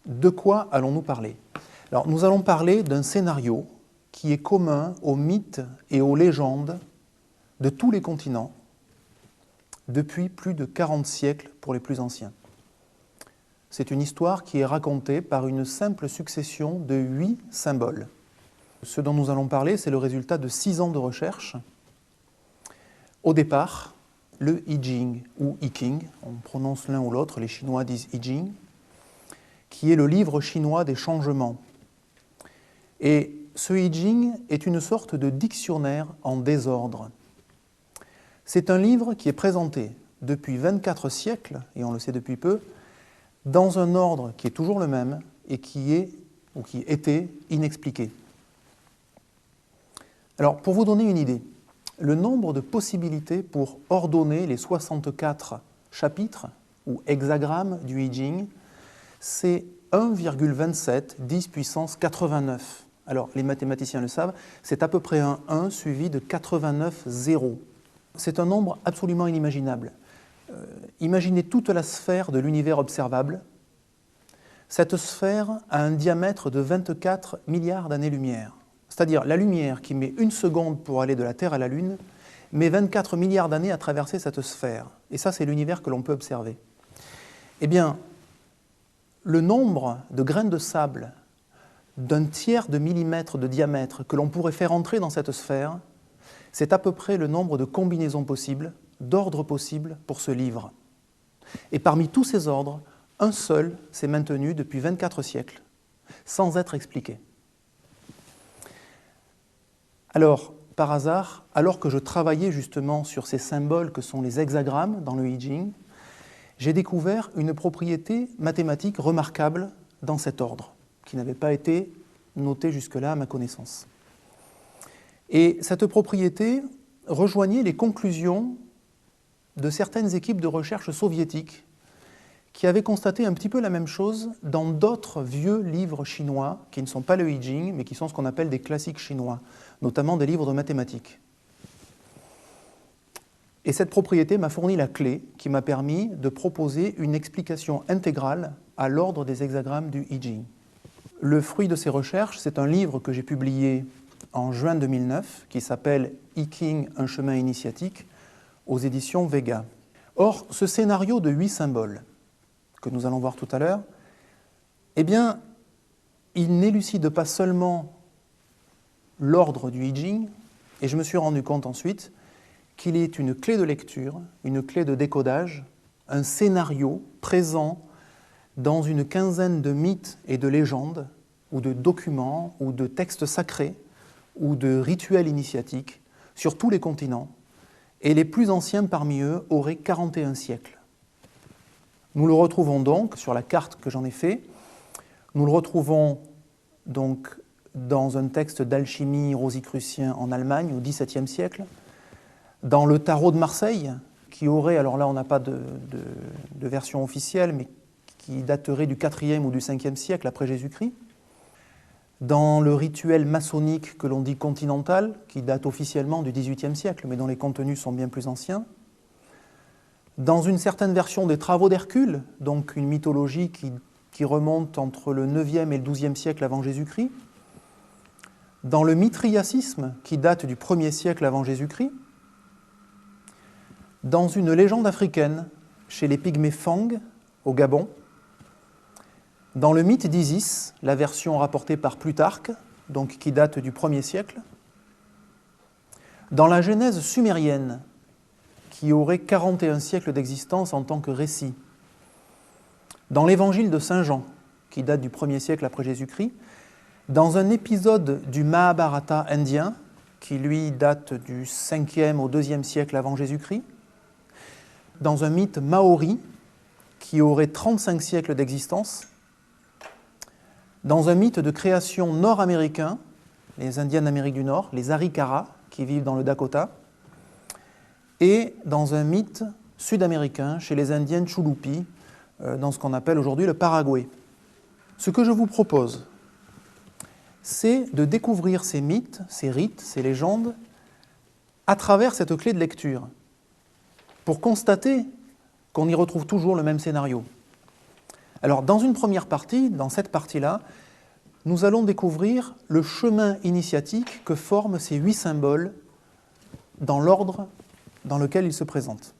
De quoi allons-nous parler? Alors, nous allons parler d'un scénario qui est commun aux mythes et aux légendes de tous les continents depuis plus de 40 siècles pour les plus anciens. C'est une histoire qui est racontée par une simple succession de 8 symboles. Ce dont nous allons parler, c'est le résultat de 6 ans de recherche. Au départ, le I Ching ou I Ching, on prononce l'un ou l'autre, les Chinois disent I Ching, qui est le livre chinois des changements. Et ce I Ching est une sorte de dictionnaire en désordre. C'est un livre qui est présenté depuis 24 siècles, et on le sait depuis peu, dans un ordre qui est toujours le même et qui était inexpliqué. Alors, pour vous donner une idée, le nombre de possibilités pour ordonner les 64 chapitres ou hexagrammes du I Ching, c'est 1,27 10 puissance 89. Alors, les mathématiciens le savent, c'est à peu près un 1 suivi de 89 zéros. C'est un nombre absolument inimaginable. Imaginez toute la sphère de l'univers observable. Cette sphère a un diamètre de 24 milliards d'années-lumière. C'est-à-dire la lumière qui met 1 seconde pour aller de la Terre à la Lune, met 24 milliards d'années à traverser cette sphère. Et ça, c'est l'univers que l'on peut observer. Eh bien, le nombre de grains de sable d'un tiers de millimètre de diamètre que l'on pourrait faire entrer dans cette sphère, c'est à peu près le nombre de combinaisons possibles, d'ordres possibles pour ce livre. Et parmi tous ces ordres, un seul s'est maintenu depuis 24 siècles, sans être expliqué. Alors, par hasard, alors que je travaillais justement sur ces symboles que sont les hexagrammes dans le I Ching, j'ai découvert une propriété mathématique remarquable dans cet ordre, qui n'avait pas été notée jusque-là à ma connaissance. Et cette propriété rejoignait les conclusions de certaines équipes de recherche soviétiques qui avaient constaté un petit peu la même chose dans d'autres vieux livres chinois qui ne sont pas le I Ching, mais qui sont ce qu'on appelle des classiques chinois, notamment des livres de mathématiques. Et cette propriété m'a fourni la clé qui m'a permis de proposer une explication intégrale à l'ordre des hexagrammes du I Ching. Le fruit de ces recherches, c'est un livre que j'ai publié en juin 2009, qui s'appelle I Ching, un chemin initiatique, aux éditions Vega. Or, ce scénario de 8 symboles, que nous allons voir tout à l'heure, eh bien, il n'élucide pas seulement l'ordre du I Ching, et je me suis rendu compte ensuite qu'il est une clé de lecture, une clé de décodage, un scénario présent dans une quinzaine de mythes et de légendes, ou de documents, ou de textes sacrés, ou de rituels initiatiques sur tous les continents, et les plus anciens parmi eux auraient 41 siècles. Nous le retrouvons donc sur la carte que j'en ai fait. Nous le retrouvons donc dans un texte d'alchimie rosicrucien en Allemagne au XVIIe siècle, dans le tarot de Marseille, qui aurait, alors là on n'a pas de version officielle, mais qui daterait du IVe ou du Ve siècle après Jésus-Christ, dans le rituel maçonnique que l'on dit continental, qui date officiellement du XVIIIe siècle, mais dont les contenus sont bien plus anciens, dans une certaine version des travaux d'Hercule, donc une mythologie qui remonte entre le IXe et le XIIe siècle avant Jésus-Christ, dans le mithriacisme, qui date du 1er siècle avant Jésus-Christ, dans une légende africaine, chez les Pygmées Fang, au Gabon, dans le mythe d'Isis, la version rapportée par Plutarque, donc qui date du 1er siècle, dans la Genèse sumérienne, qui aurait 41 siècles d'existence en tant que récit, dans l'évangile de Saint Jean, qui date du 1er siècle après Jésus-Christ, dans un épisode du Mahabharata indien, qui lui date du 5e au 2e siècle avant Jésus-Christ, dans un mythe maori, qui aurait 35 siècles d'existence, dans un mythe de création nord-américain, les Indiens d'Amérique du Nord, les Arikara, qui vivent dans le Dakota, et dans un mythe sud-américain, chez les Indiens Chulupi, dans ce qu'on appelle aujourd'hui le Paraguay. Ce que je vous propose, c'est de découvrir ces mythes, ces rites, ces légendes, à travers cette clé de lecture, pour constater qu'on y retrouve toujours le même scénario. Alors, dans une première partie, dans cette partie-là, nous allons découvrir le chemin initiatique que forment ces 8 symboles dans l'ordre dans lequel ils se présentent.